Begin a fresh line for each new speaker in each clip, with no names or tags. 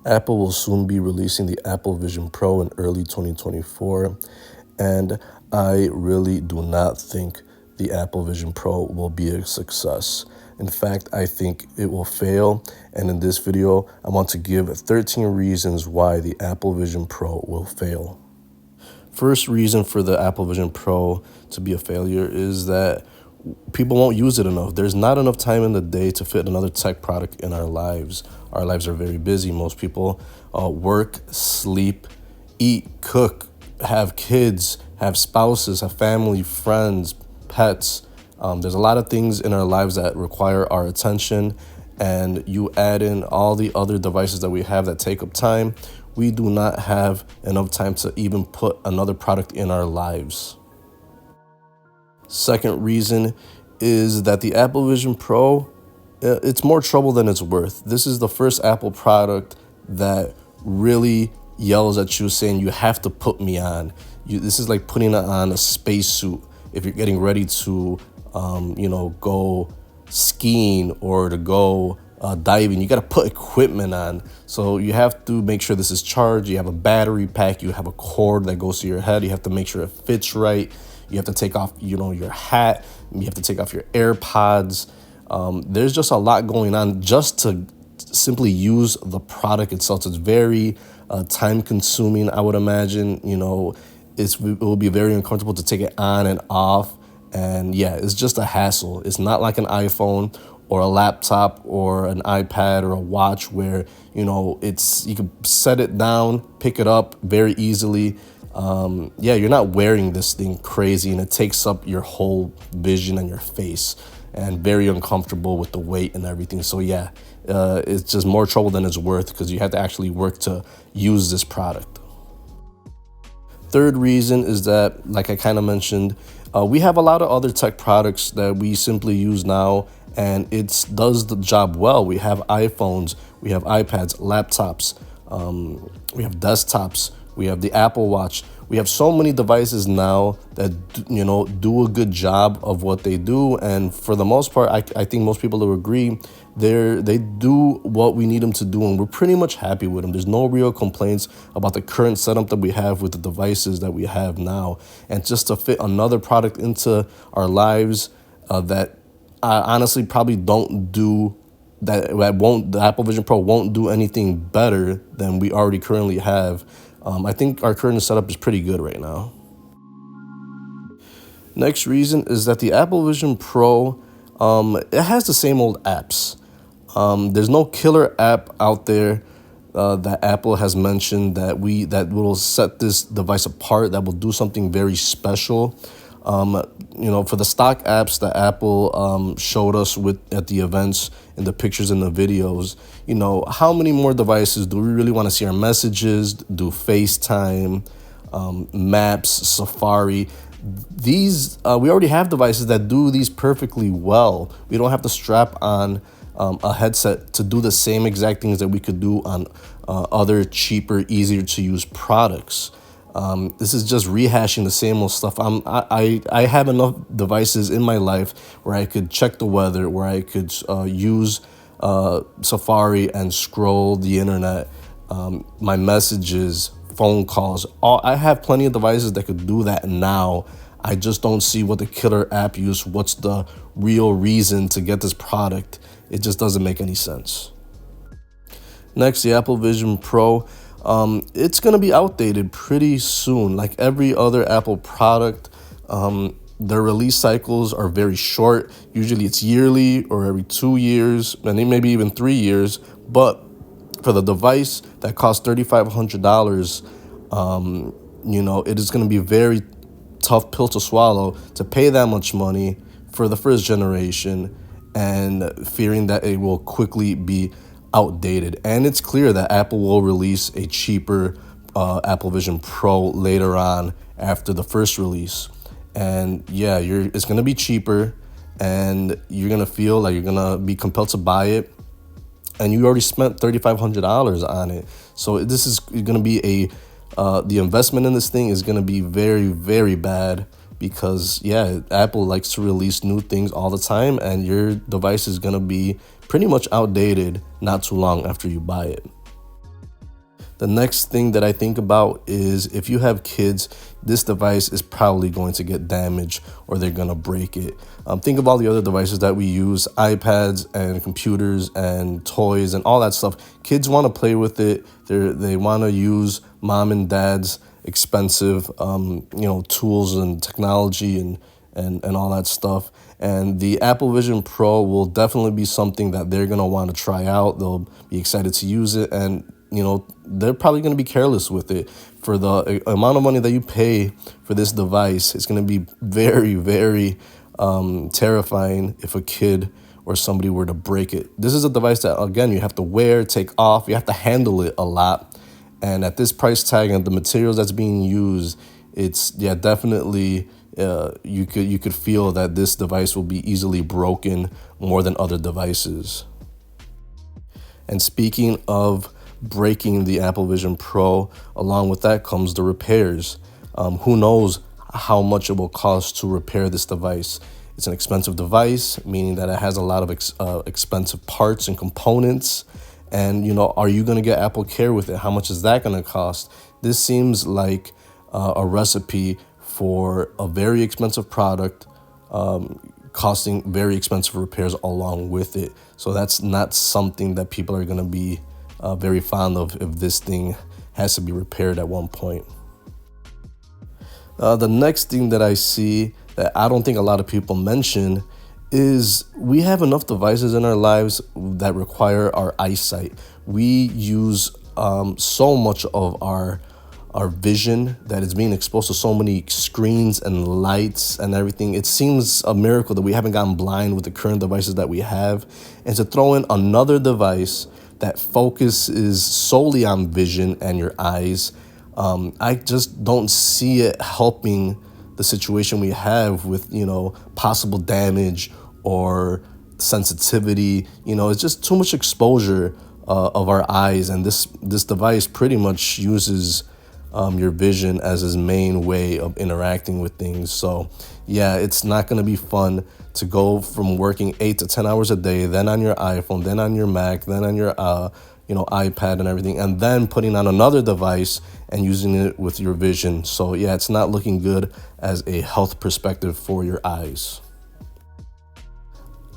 Apple will soon be releasing the Apple Vision Pro in early 2024, and I really do not think the Apple Vision Pro will be a success. In fact, I think it will fail, and in this video, I want to give 13 reasons why the Apple Vision Pro will fail. First reason for the Apple Vision Pro to be a failure is that people won't use it enough. There's not enough time in the day to fit another tech product in our lives. Our lives are very busy. Most people work, sleep, eat, cook, have kids, have spouses, have family, friends, pets. There's a lot of things in our lives that require our attention, and you add in all the other devices that we have that take up time. We do not have enough time to even put another product in our lives. Second reason is that the Apple Vision Pro, it's more trouble than it's worth. This is the first Apple product that really yells at you saying, you have to put me on. This is like putting on a spacesuit if you're getting ready to, go skiing or to go diving. You got to put equipment on. So you have to make sure this is charged. You have a battery pack. You have a cord that goes to your head. You have to make sure it fits right. You have to take off, your hat. You have to take off your AirPods. There's just a lot going on just to simply use the product itself. It's very time consuming, I would imagine. It will be very uncomfortable to take it on and off. And yeah, it's just a hassle. It's not like an iPhone or a laptop or an iPad or a watch where, you can set it down, pick it up very easily. You're not wearing this thing crazy, and it takes up your whole vision and your face, and very uncomfortable with the weight and everything. So it's just more trouble than it's worth because you have to actually work to use this product. Third reason is that, like I kind of mentioned, we have a lot of other tech products that we simply use now, and it does the job well. We have iPhones, we have iPads, laptops, we have desktops, we have the Apple Watch. We have so many devices now that, do a good job of what they do. And for the most part, I think most people will agree, they do what we need them to do, and we're pretty much happy with them. There's no real complaints about the current setup that we have with the devices that we have now. And just to fit another product into our lives that I honestly probably don't do that the Apple Vision Pro won't do anything better than we already currently have. I think our current setup is pretty good right now. Next reason is that the Apple Vision Pro, it has the same old apps. There's no killer app out there that Apple has mentioned that will set this device apart, that will do something very special. For the stock apps that Apple showed us at the events, in the pictures and the videos, how many more devices do we really want to see our messages, do FaceTime, Maps, Safari? These, we already have devices that do these perfectly well. We don't have to strap on a headset to do the same exact things that we could do on other cheaper, easier to use products. This is just rehashing the same old stuff. I have enough devices in my life where I could check the weather, where I could use Safari and scroll the internet, my messages, phone calls. I have plenty of devices that could do that now. I just don't see what the killer app use. What's the real reason to get this product? It just doesn't make any sense. Next, the Apple Vision Pro. It's going to be outdated pretty soon. Like every other Apple product, their release cycles are very short. Usually it's yearly or every 2 years, and maybe even 3 years. But for the device that costs $3,500, it is going to be a very tough pill to swallow to pay that much money for the first generation, and fearing that it will quickly be outdated. And it's clear that Apple will release a cheaper Apple Vision Pro later on after the first release. And it's going to be cheaper, and you're going to feel like you're going to be compelled to buy it. And you already spent $3,500 on it. So this is going to be the investment in this thing is going to be very, very bad, because Apple likes to release new things all the time, and your device is going to be pretty much outdated not too long after you buy it. The next thing that I think about is if you have kids, this device is probably going to get damaged or they're going to break it. Think of all the other devices that we use, iPads and computers and toys and all that stuff. Kids want to play with it. They want to use mom and dad's expensive, tools and technology and all that stuff. And the Apple Vision Pro will definitely be something that they're going to want to try out. They'll be excited to use it. And, they're probably going to be careless with it. For the amount of money that you pay for this device, it's going to be very, very terrifying if a kid or somebody were to break it. This is a device that, again, you have to wear, take off. You have to handle it a lot. And at this price tag and the materials that's being used, it's definitely you could feel that this device will be easily broken more than other devices. And speaking of breaking the Apple Vision Pro, along with that comes the repairs. Who knows how much it will cost to repair this device? It's an expensive device, meaning that it has a lot of expensive parts and components. And, are you going to get Apple Care with it? How much is that going to cost? This seems like a recipe for a very expensive product, costing very expensive repairs along with it. So that's not something that people are going to be very fond of if this thing has to be repaired at one point. The next thing that I see that I don't think a lot of people mention is we have enough devices in our lives that require our eyesight. We use so much of our vision that is being exposed to so many screens and lights and everything. It seems a miracle that we haven't gotten blind with the current devices that we have. And to throw in another device that focuses solely on vision and your eyes, I just don't see it helping the situation we have with, possible damage or sensitivity. It's just too much exposure of our eyes. And this device pretty much uses your vision as his main way of interacting with things. So yeah, it's not going to be fun to go from working 8 to 10 hours a day, then on your iPhone, then on your Mac, then on your iPad and everything, and then putting on another device and using it with your vision. So yeah, it's not looking good as a health perspective for your eyes.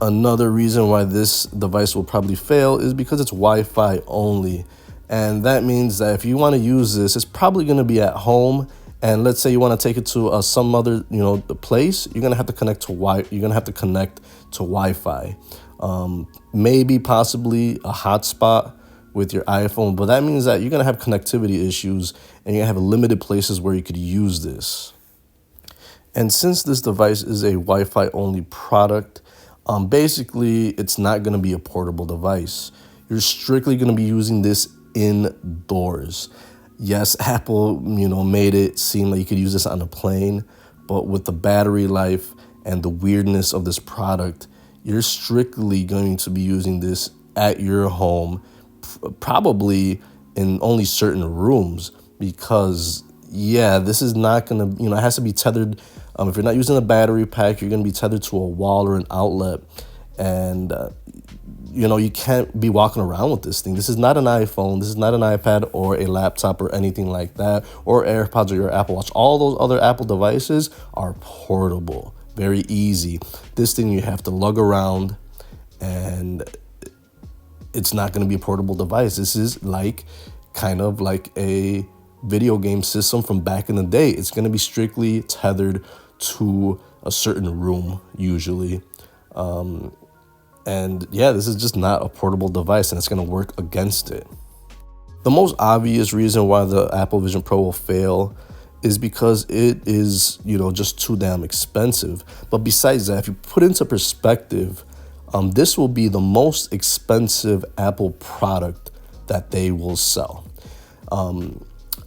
Another reason why this device will probably fail is because it's Wi-Fi only. And that means that if you want to use this, it's probably going to be at home. And let's say you want to take it to some other, place, you're going to have to connect to Wi-Fi. Maybe possibly a hotspot with your iPhone, but that means that you're going to have connectivity issues and you're going to have limited places where you could use this. And since this device is a Wi-Fi only product, basically it's not going to be a portable device. You're strictly going to be using this indoors. Yes, Apple, made it seem like you could use this on a plane, but with the battery life and the weirdness of this product, you're strictly going to be using this at your home, probably in only certain rooms, because this is not going to, it has to be tethered. If you're not using a battery pack, you're going to be tethered to a wall or an outlet. And, you can't be walking around with this thing. This is not an iPhone. This is not an iPad or a laptop or anything like that, or AirPods or your Apple Watch. All those other Apple devices are portable, very easy. This thing you have to lug around, and it's not going to be a portable device. This is kind of like a video game system from back in the day. It's going to be strictly tethered to a certain room usually. And this is just not a portable device, and it's going to work against it. The most obvious reason why the Apple Vision Pro will fail is because it is, just too damn expensive. But besides that, if you put into perspective, this will be the most expensive Apple product that they will sell.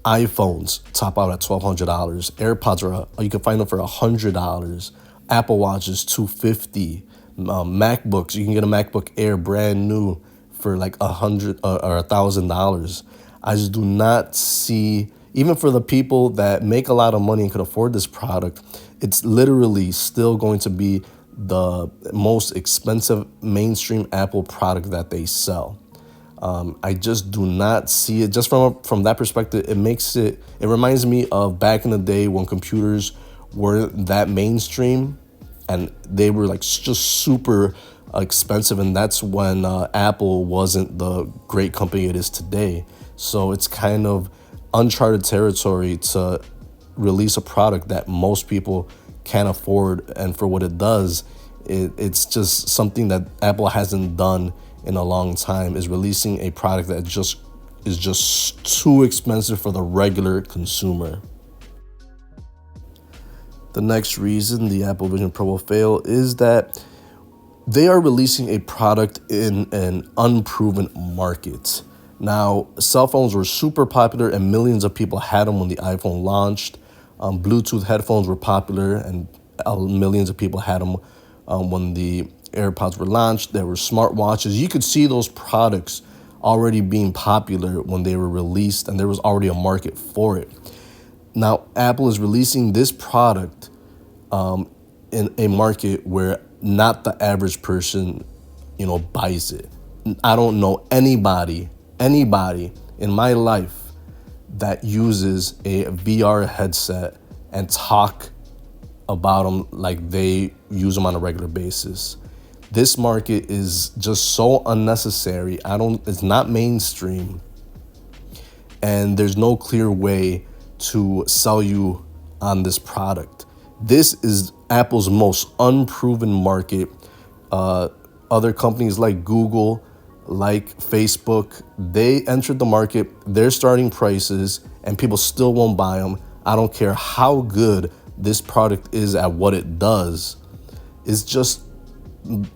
iPhones top out at $1,200. AirPods you can find them for $100. Apple Watch is $250. MacBooks, you can get a MacBook Air brand new for like $100 or $1,000. I just do not see, even for the people that make a lot of money and can afford this product, it's literally still going to be the most expensive mainstream Apple product that they sell. I just do not see it. Just from that perspective, it reminds me of back in the day when computers were that mainstream, and they were like just super expensive, and that's when Apple wasn't the great company it is today. So it's kind of uncharted territory to release a product that most people can't afford, and for what it does, it's just something that Apple hasn't done in a long time, is releasing a product that just is just too expensive for the regular consumer. The next reason the Apple Vision Pro will fail is that they are releasing a product in an unproven market. Now, cell phones were super popular and millions of people had them when the iPhone launched. Bluetooth headphones were popular and millions of people had them when the AirPods were launched. There were smartwatches. You could see those products already being popular when they were released, and there was already a market for it. Now, Apple is releasing this product in a market where not the average person, buys it. I don't know anybody in my life that uses a VR headset and talk about them like they use them on a regular basis. This market is just so unnecessary. It's not mainstream, and there's no clear way to sell you on this product. This is Apple's most unproven market. Other companies like Google, like Facebook, they entered the market, they're starting prices, and people still won't buy them. I don't care how good this product is at what it does. It's just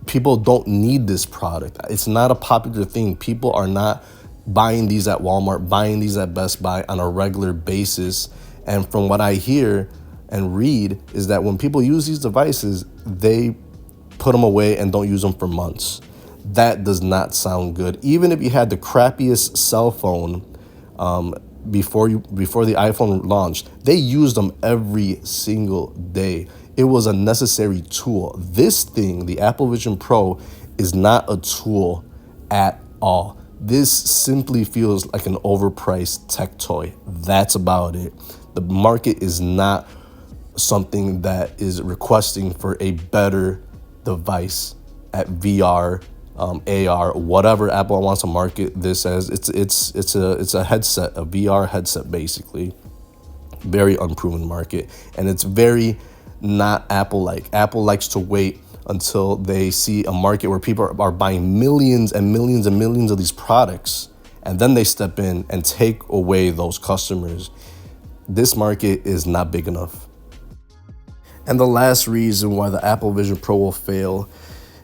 people don't need this product. It's not a popular thing. People are not buying these at Walmart, buying these at Best Buy on a regular basis. And from what I hear and read is that when people use these devices, they put them away and don't use them for months. That does not sound good. Even if you had the crappiest cell phone before the iPhone launched, they used them every single day. It was a necessary tool. This thing, the Apple Vision Pro, is not a tool at all. This simply feels like an overpriced tech toy. That's about it. The market is not something that is requesting for a better device at VR, AR, whatever Apple wants to market this as. It's a headset, a VR headset, basically. Very unproven market, and it's very not Apple-like. Apple likes to wait until they see a market where people are buying millions and millions and millions of these products, and then they step in and take away those customers. This market is not big enough. And the last reason why the Apple Vision Pro will fail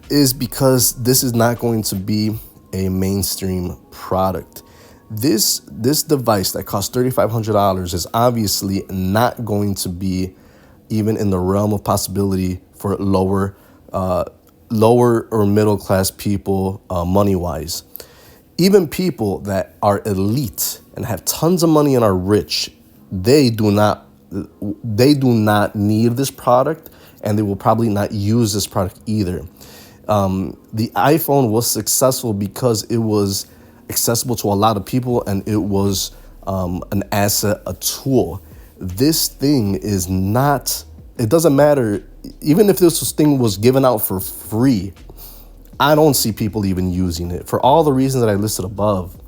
is because this is not going to be a mainstream product. This device that costs $3,500 is obviously not going to be even in the realm of possibility for lower or middle class people, money wise. Even people that are elite and have tons of money and are rich, they do not need this product, and they will probably not use this product either. The iPhone was successful because it was accessible to a lot of people, and it was an asset, a tool. This thing is not, it doesn't matter. Even if this thing was given out for free, I don't see people even using it for all the reasons that I listed above.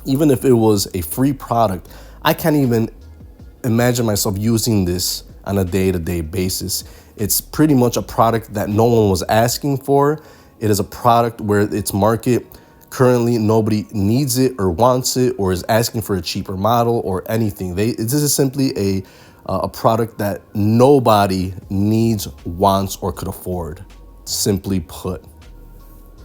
Even if it was a free product, I can't even imagine myself using this on a day-to-day basis. It's pretty much a product that no one was asking for. It is a product where its market currently nobody needs it or wants it or is asking for a cheaper model or anything. This is simply a product that nobody needs, wants, or could afford, simply put.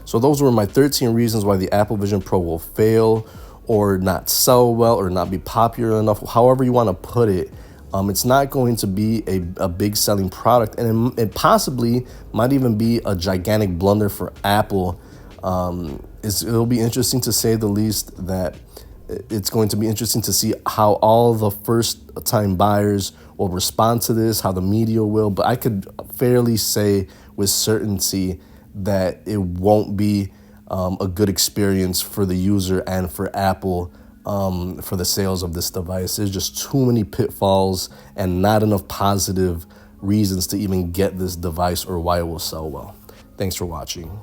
So those were my 13 reasons why the Apple Vision Pro will fail or not sell well or not be popular enough, however you want to put it. It's not going to be a big selling product, and it possibly might even be a gigantic blunder for Apple. It'll be interesting to say the least. That it's going to be interesting to see how all the first-time buyers will respond to this, how the media will. But I could fairly say with certainty that it won't be a good experience for the user and for Apple for the sales of this device. There's just too many pitfalls and not enough positive reasons to even get this device or why it will sell well. Thanks for watching.